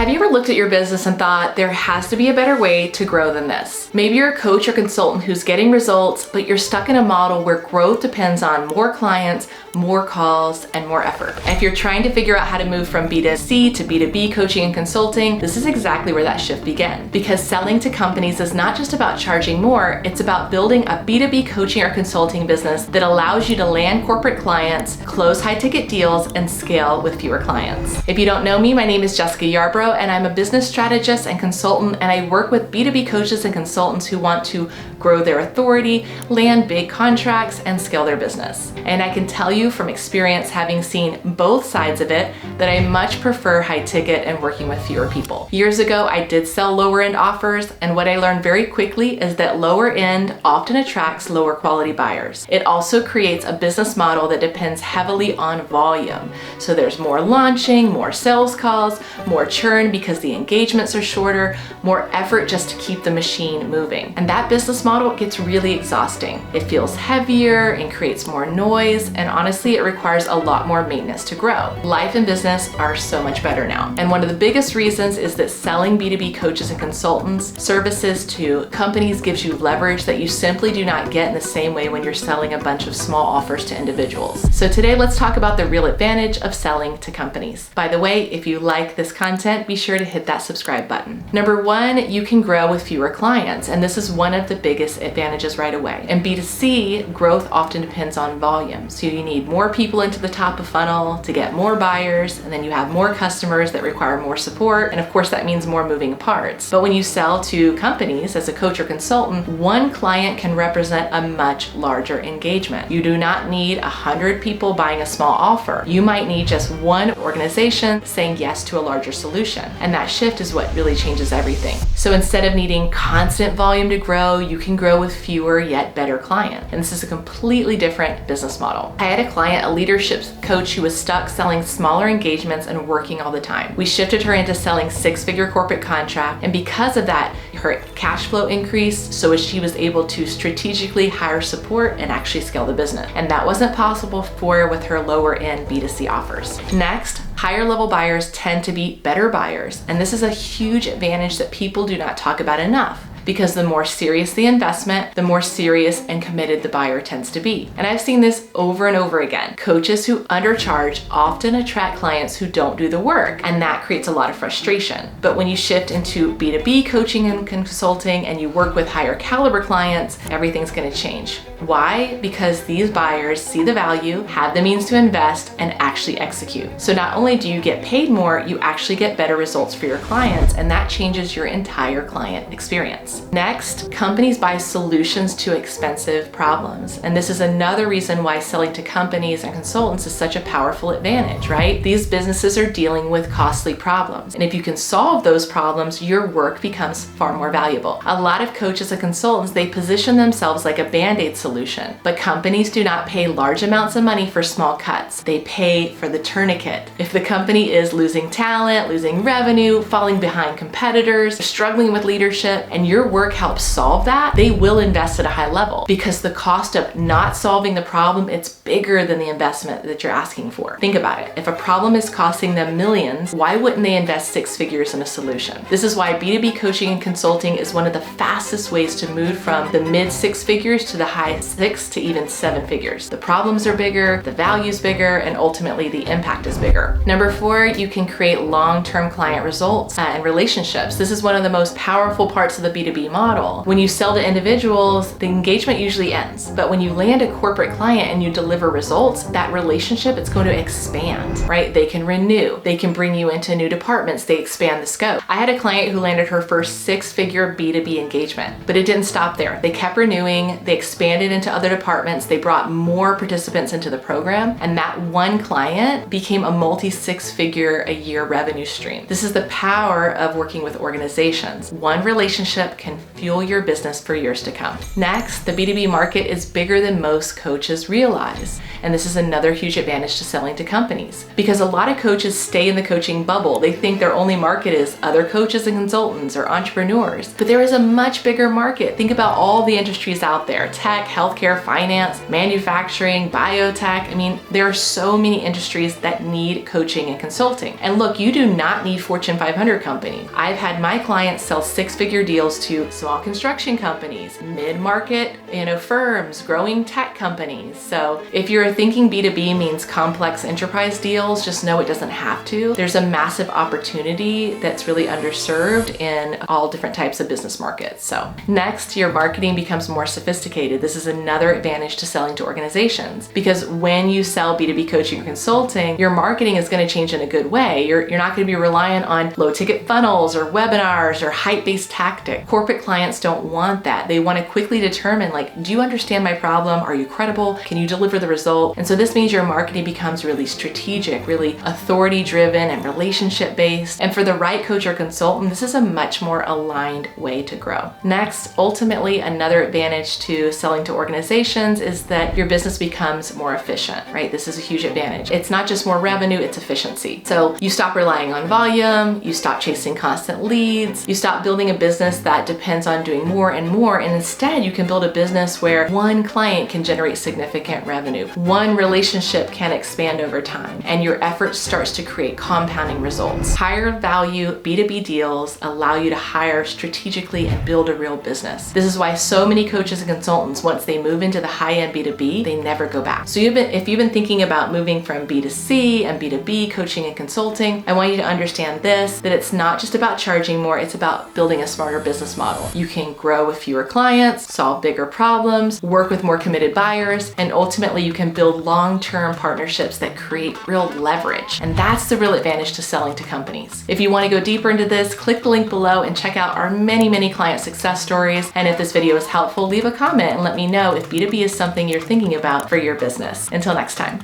Have you ever looked at your business and thought there has to be a better way to grow than this? Maybe you're a coach or consultant who's getting results, but you're stuck in a model where growth depends on more clients, more calls, and more effort. And if you're trying to figure out how to move from B2C to B2B coaching and consulting, this is exactly where that shift begins. Because selling to companies is not just about charging more, it's about building a B2B coaching or consulting business that allows you to land corporate clients, close high-ticket deals, and scale with fewer clients. If you don't know me, my name is Jessica Yarbrough, and I'm a business strategist and consultant, and I work with B2B coaches and consultants who want to grow their authority, land big contracts, and scale their business. And I can tell you from experience, having seen both sides of it, that I much prefer high ticket and working with fewer people. Years ago, I did sell lower end offers, and what I learned very quickly is that lower end often attracts lower quality buyers. It also creates a business model that depends heavily on volume. So there's more launching, more sales calls, more churn because the engagements are shorter, more effort just to keep the machine moving. And that business model gets really exhausting. It feels heavier and creates more noise, and honestly, it requires a lot more maintenance to grow. Life and business are so much better now. And one of the biggest reasons is that selling B2B coaches and consultants services to companies gives you leverage that you simply do not get in the same way when you're selling a bunch of small offers to individuals. So today, let's talk about the real advantage of selling to companies. By the way, if you like this content, be sure to hit that subscribe button. Number one, you can grow with fewer clients, and this is one of the biggest advantages right away. In B2C, growth often depends on volume. So you need more people into the top of funnel to get more buyers, and then you have more customers that require more support, and of course that means more moving parts. But when you sell to companies as a coach or consultant, one client can represent a much larger engagement. You do not need 100 people buying a small offer. You might need just one organization saying yes to a larger solution, and that shift is what really changes everything. So instead of needing constant volume to grow, you can grow with fewer yet better clients. And this is a completely different business model. I had a client, a leadership coach, who was stuck selling smaller engagements and working all the time. We shifted her into selling six-figure corporate contract, and because of that, her cash flow increased, so as she was able to strategically hire support and actually scale the business. And that wasn't possible for her with her lower end B2C offers. Next, higher level buyers tend to be better buyers, and this is a huge advantage that people do not talk about enough. Because the more serious the investment, the more serious and committed the buyer tends to be. And I've seen this over and over again. Coaches who undercharge often attract clients who don't do the work, and that creates a lot of frustration. But when you shift into B2B coaching and consulting and you work with higher caliber clients, everything's gonna change. Why? Because these buyers see the value, have the means to invest, and actually execute. So not only do you get paid more, you actually get better results for your clients, and that changes your entire client experience. Next, companies buy solutions to expensive problems. And this is another reason why selling to companies and consultants is such a powerful advantage, right? These businesses are dealing with costly problems. And if you can solve those problems, your work becomes far more valuable. A lot of coaches and consultants, they position themselves like a Band-Aid solution, but companies do not pay large amounts of money for small cuts. They pay for the tourniquet. If the company is losing talent, losing revenue, falling behind competitors, struggling with leadership, and your work helps solve that, they will invest at a high level, because the cost of not solving the problem, it's bigger than the investment that you're asking for. Think about it. If a problem is costing them millions, why wouldn't they invest six figures in a solution? This is why B2B coaching and consulting is one of the fastest ways to move from the mid six figures to the high six to even seven figures. The problems are bigger, the value's bigger, and ultimately the impact is bigger. Number four, you can create long-term client results and relationships. This is one of the most powerful parts of the B2B model. When you sell to individuals, the engagement usually ends. But when you land a corporate client and you deliver results, that relationship, it's going to expand, right? They can renew, they can bring you into new departments, they expand the scope. I had a client who landed her first six-figure B2B engagement, but it didn't stop there. They kept renewing, they expanded into other departments, they brought more participants into the program, and that one client became a multi-six-figure a year revenue stream. This is the power of working with organizations. One relationship can fuel your business for years to come. Next, the B2B market is bigger than most coaches realize. And this is another huge advantage to selling to companies, because a lot of coaches stay in the coaching bubble. They think their only market is other coaches and consultants or entrepreneurs, but there is a much bigger market. Think about all the industries out there: tech, healthcare, finance, manufacturing, biotech. I mean, there are so many industries that need coaching and consulting. And look, you do not need Fortune 500 companies. I've had my clients sell six-figure deals to small construction companies, mid-market, firms, growing tech companies. So if you're thinking B2B means complex enterprise deals, just know it doesn't have to. There's a massive opportunity that's really underserved in all different types of business markets. So next, your marketing becomes more sophisticated. This is another advantage to selling to organizations, because when you sell B2B coaching or consulting, your marketing is going to change in a good way. You're not going to be reliant on low ticket funnels or webinars or hype-based tactics. Corporate clients don't want that. They want to quickly determine, like, do you understand my problem? Are you credible? Can you deliver the result? And so this means your marketing becomes really strategic, really authority-driven and relationship-based. And for the right coach or consultant, this is a much more aligned way to grow. Next, ultimately, another advantage to selling to organizations is that your business becomes more efficient, right? This is a huge advantage. It's not just more revenue, it's efficiency. So you stop relying on volume, you stop chasing constant leads, you stop building a business that depends on doing more and more, and instead you can build a business where one client can generate significant revenue, one relationship can expand over time, and your effort starts to create compounding results. Higher value B2B deals allow you to hire strategically and build a real business. This is why so many coaches and consultants, once they move into the high-end B2B, they never go back. So if you've been thinking about moving from B2C and B2B coaching and consulting, I want you to understand this, that it's not just about charging more, it's about building a smarter business model. You can grow with fewer clients, solve bigger problems, work with more committed buyers, and ultimately you can build long-term partnerships that create real leverage. And that's the real advantage to selling to companies. If you want to go deeper into this, click the link below and check out our many client success stories. And if this video is helpful, leave a comment and let me know if B2B is something you're thinking about for your business. Until next time.